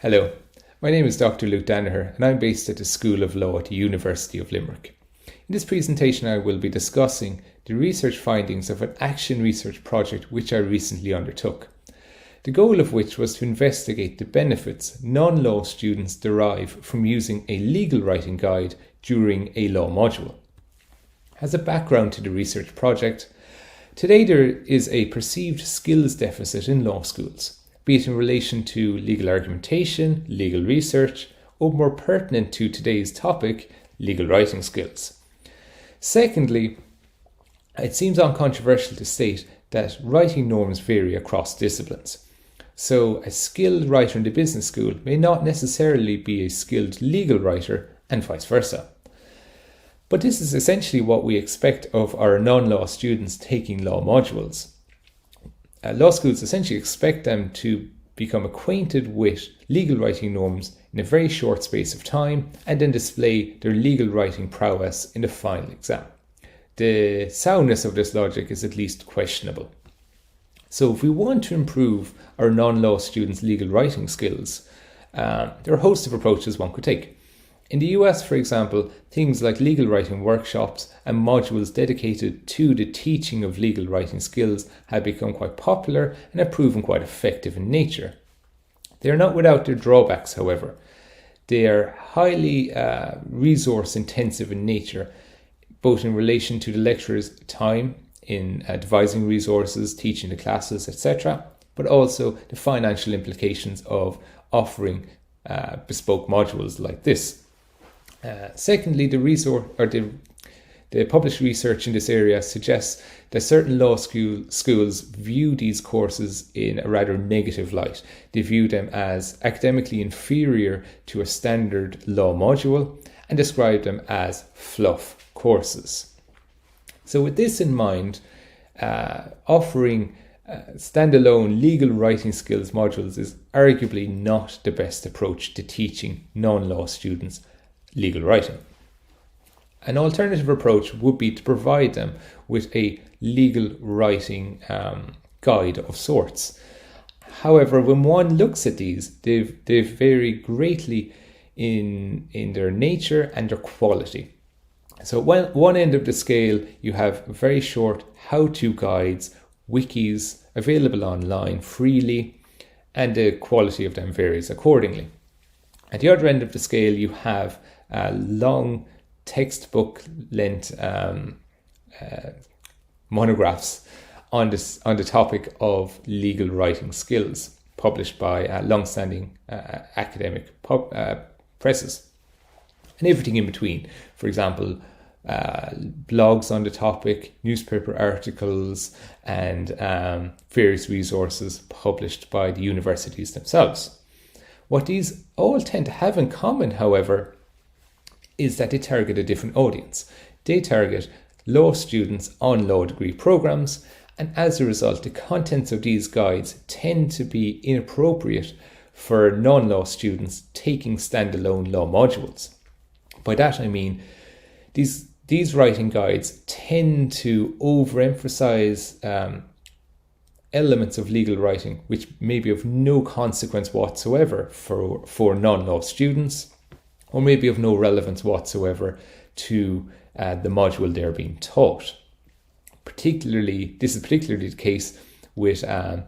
Hello, my name is Dr. Luke Danagher and I'm based at the School of Law at the University of Limerick. In this presentation I will be discussing the research findings of an action research project which I recently undertook. The goal of which was to investigate the benefits non-law students derive from using a legal writing guide during a law module. As a background to the research project, today there is a perceived skills deficit in law schools, be it in relation to legal argumentation, legal research, or more pertinent to today's topic, legal writing skills. Secondly, it seems uncontroversial to state that writing norms vary across disciplines. So a skilled writer in the business school may not necessarily be a skilled legal writer and vice versa. But this is essentially what we expect of our non-law students taking law modules. Law schools essentially expect them to become acquainted with legal writing norms in a very short space of time and then display their legal writing prowess in the final exam. The soundness of this logic is at least questionable. So if we want to improve our non-law students' legal writing skills, there are a host of approaches one could take. In the US, for example, things like legal writing workshops and modules dedicated to the teaching of legal writing skills have become quite popular and have proven quite effective in nature. They are not without their drawbacks, however. They are highly resource intensive in nature, both in relation to the lecturer's time in devising resources, teaching the classes, etc., but also the financial implications of offering bespoke modules like this. Secondly, the published research in this area suggests that certain law schools view these courses in a rather negative light. They view them as academically inferior to a standard law module and describe them as fluff courses. So with this in mind, offering standalone legal writing skills modules is arguably not the best approach to teaching non-law students legal writing. An alternative approach would be to provide them with a legal writing guide of sorts. However, when one looks at these, they vary greatly in their nature and their quality. So at one end of the scale, you have very short how-to guides, wikis available online freely, and the quality of them varies accordingly. At the other end of the scale, you have long textbook length monographs on the topic of legal writing skills, published by long-standing academic presses. And everything in between. For example, blogs on the topic, newspaper articles, and various resources published by the universities themselves. What these all tend to have in common, however, is that they target a different audience. They target law students on law degree programs, and as a result, the contents of these guides tend to be inappropriate for non-law students taking standalone law modules. By that I mean these writing guides tend to overemphasize elements of legal writing which may be of no consequence whatsoever for non-law students, or maybe of no relevance whatsoever to the module they're being taught. This is particularly the case with the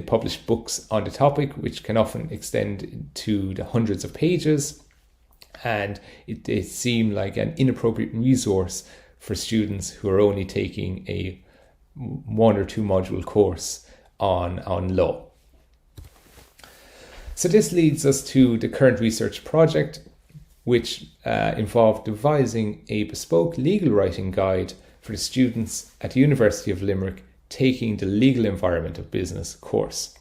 published books on the topic, which can often extend to the hundreds of pages, and they seem like an inappropriate resource for students who are only taking a 1 or 2 module course on law. So this leads us to the current research project, which involved devising a bespoke legal writing guide for the students at the University of Limerick taking the Legal Environment of Business course.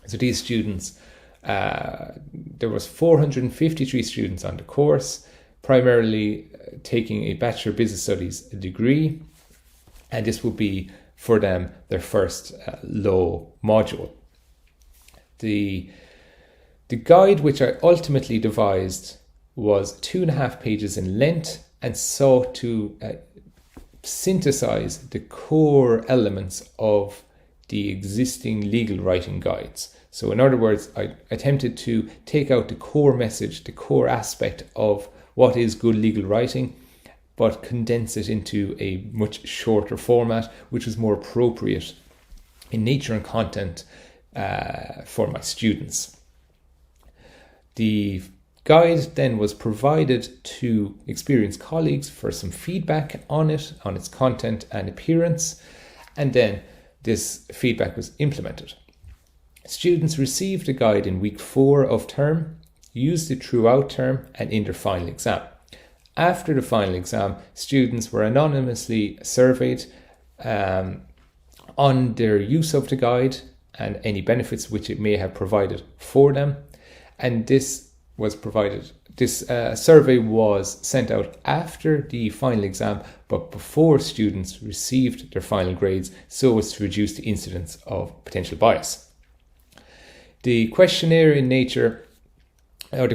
So these students, there was 453 students on the course, primarily taking a Bachelor of Business Studies degree, and this would be for them their first law module. The guide which I ultimately devised was 2.5 pages in length and sought to synthesize the core elements of the existing legal writing guides. So in other words, I attempted to take out the core message, the core aspect of what is good legal writing, but condense it into a much shorter format, which was more appropriate in nature and content for my students. The guide then was provided to experienced colleagues for some feedback on it, on its content and appearance, and then this feedback was implemented. Students received the guide in week 4 of term, used it throughout term and in their final exam. After the final exam, students were anonymously surveyed on their use of the guide and any benefits which it may have provided for them. And this survey was sent out after the final exam, but before students received their final grades, so as to reduce the incidence of potential bias. The questionnaire in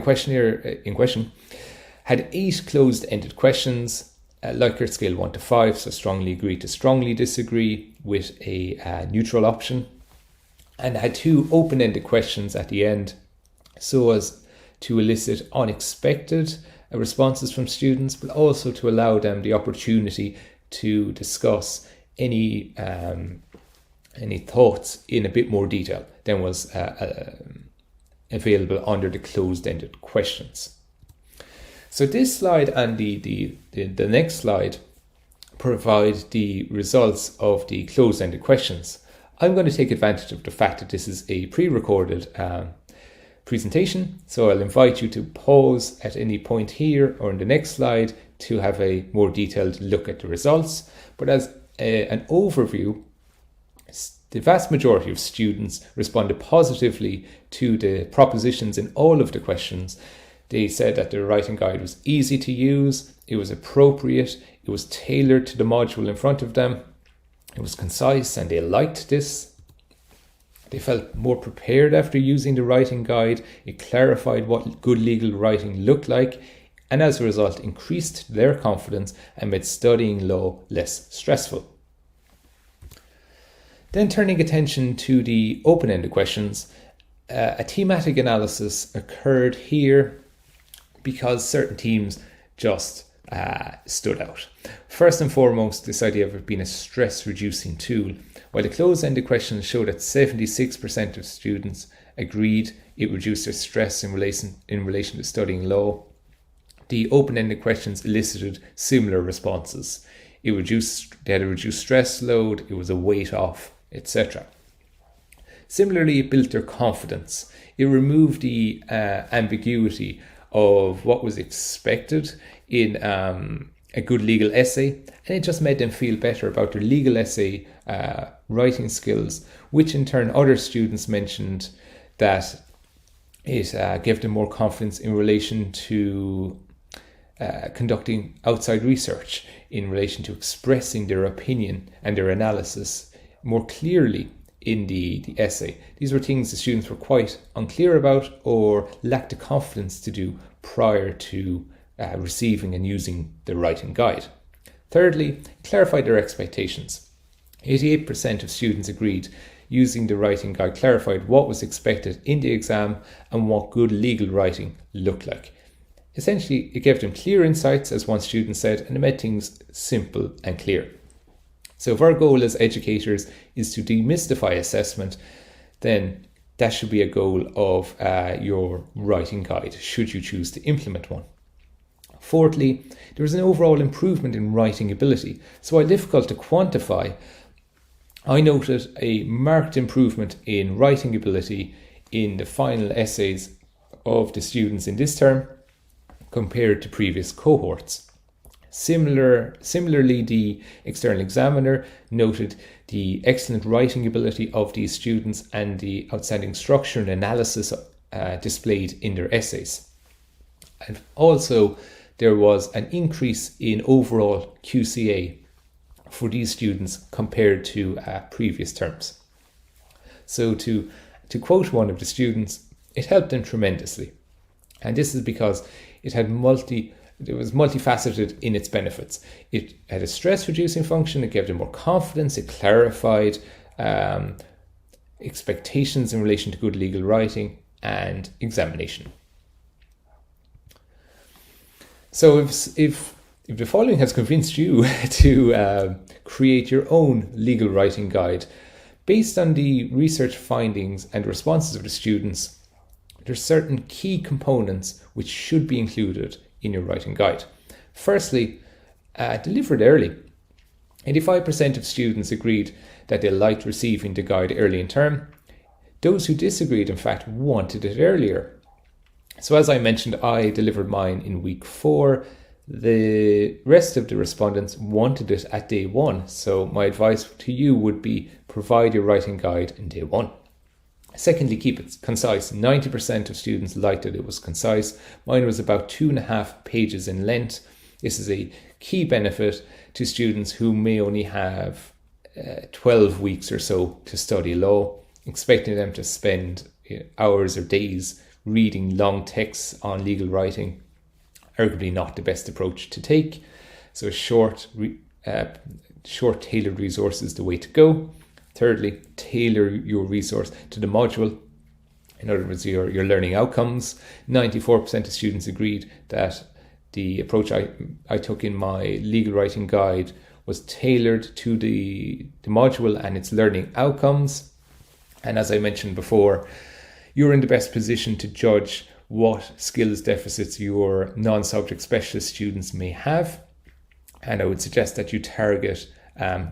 question had 8 closed-ended questions, Likert scale 1 to 5, so strongly agree to strongly disagree, with a neutral option, and had 2 open-ended questions at the end, so as to elicit unexpected responses from students, but also to allow them the opportunity to discuss any thoughts in a bit more detail than was available under the closed-ended questions. So this slide and the next slide provide the results of the closed-ended questions. I'm going to take advantage of the fact that this is a pre-recorded presentation, so I'll invite you to pause at any point here or in the next slide to have a more detailed look at the results. But as an overview, the vast majority of students responded positively to the propositions in all of the questions. They said that the writing guide was easy to use, it was appropriate, it was tailored to the module in front of them, it was concise, and they liked this. They felt more prepared after using the writing guide. It clarified what good legal writing looked like, and as a result increased their confidence and made studying law less stressful. Then turning attention to the open-ended questions, a thematic analysis occurred here because certain themes just stood out. First and foremost, this idea of it being a stress-reducing tool. While the closed-ended questions showed that 76% of students agreed it reduced their stress in relation to studying law, the open-ended questions elicited similar responses. They had a reduced stress load, it was a weight off, etc. Similarly, it built their confidence. It removed the ambiguity of what was expected in a good legal essay, and it just made them feel better about their legal essay writing skills, which in turn other students mentioned that it gave them more confidence in relation to conducting outside research, in relation to expressing their opinion and their analysis more clearly in the essay. These were things the students were quite unclear about or lacked the confidence to do prior to receiving and using the writing guide. Thirdly, clarified their expectations. 88% of students agreed using the writing guide clarified what was expected in the exam and what good legal writing looked like. Essentially, it gave them clear insights, as one student said, and it made things simple and clear. So if our goal as educators is to demystify assessment, then that should be a goal of your writing guide, should you choose to implement one. Fourthly, there was an overall improvement in writing ability. So while difficult to quantify, I noted a marked improvement in writing ability in the final essays of the students in this term compared to previous cohorts. Similarly, the external examiner noted the excellent writing ability of these students and the outstanding structure and analysis displayed in their essays. And also, there was an increase in overall QCA for these students compared to previous terms. So to quote one of the students, it helped them tremendously. And this is because it was multifaceted in its benefits. It had a stress-reducing function, it gave them more confidence, it clarified expectations in relation to good legal writing, and examination. So if the following has convinced you to create your own legal writing guide based on the research findings and responses of the students, there are certain key components which should be included in your writing guide. Firstly, deliver it early. 85% of students agreed that they liked receiving the guide early in term. Those who disagreed, in fact, wanted it earlier. So as I mentioned, I delivered mine in week 4. The rest of the respondents wanted it at day 1. So my advice to you would be provide your writing guide in day 1. Secondly, keep it concise. 90% of students liked that it was concise. Mine was about 2.5 pages in length. This is a key benefit to students who may only have 12 weeks or so to study law, expecting them to spend hours or days reading long texts on legal writing. Arguably not the best approach to take. So short tailored resource is the way to go. Thirdly, tailor your resource to the module. In other words, your learning outcomes. 94% of students agreed that the approach I took in my legal writing guide was tailored to the module and its learning outcomes. And as I mentioned before, you're in the best position to judge what skills deficits your non-subject specialist students may have. And I would suggest that you target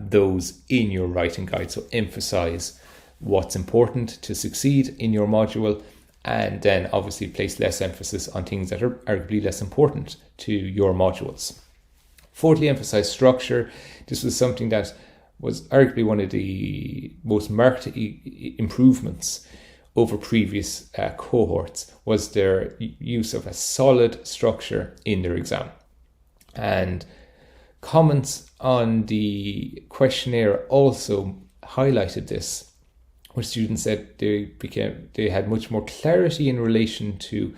those in your writing guide. So emphasize what's important to succeed in your module, and then obviously place less emphasis on things that are arguably less important to your modules. Fourthly, emphasize structure. This was something that was arguably one of the most marked improvements over previous cohorts, was their use of a solid structure in their exam. And comments on the questionnaire also highlighted this, where students said they had much more clarity in relation to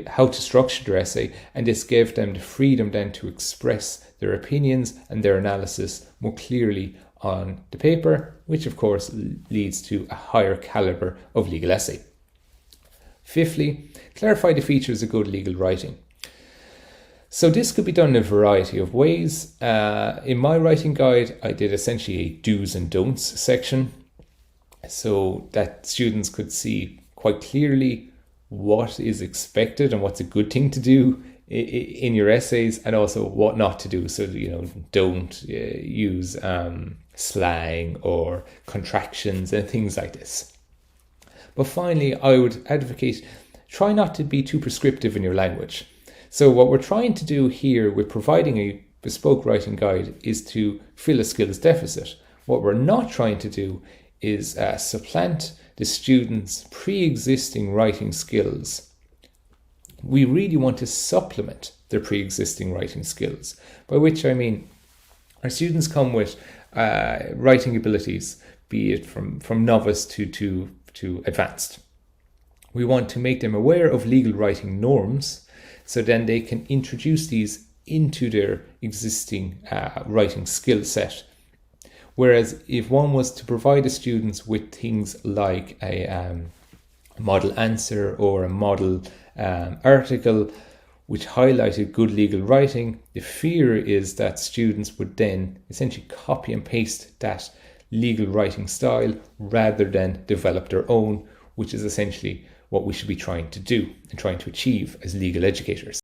how to structure their essay, and this gave them the freedom then to express their opinions and their analysis more clearly on the paper, which of course leads to a higher caliber of legal essay. Fifthly, clarify the features of good legal writing. So this could be done in a variety of ways. In my writing guide, I did essentially a do's and don'ts section, so that students could see quite clearly what is expected and what's a good thing to do in your essays, and also what not to do. So, don't use slang or contractions and things like this. But finally, I would advocate try not to be too prescriptive in your language. So what we're trying to do here with providing a bespoke writing guide is to fill a skills deficit. What we're not trying to do is supplant the students' pre-existing writing skills. We really want to supplement their pre-existing writing skills, by which I mean our students come with writing abilities, be it from novice to advanced. We want to make them aware of legal writing norms, so then they can introduce these into their existing writing skill set. Whereas if one was to provide the students with things like a model answer or a model article which highlighted good legal writing, the fear is that students would then essentially copy and paste that legal writing style rather than develop their own, which is essentially what we should be trying to do and trying to achieve as legal educators.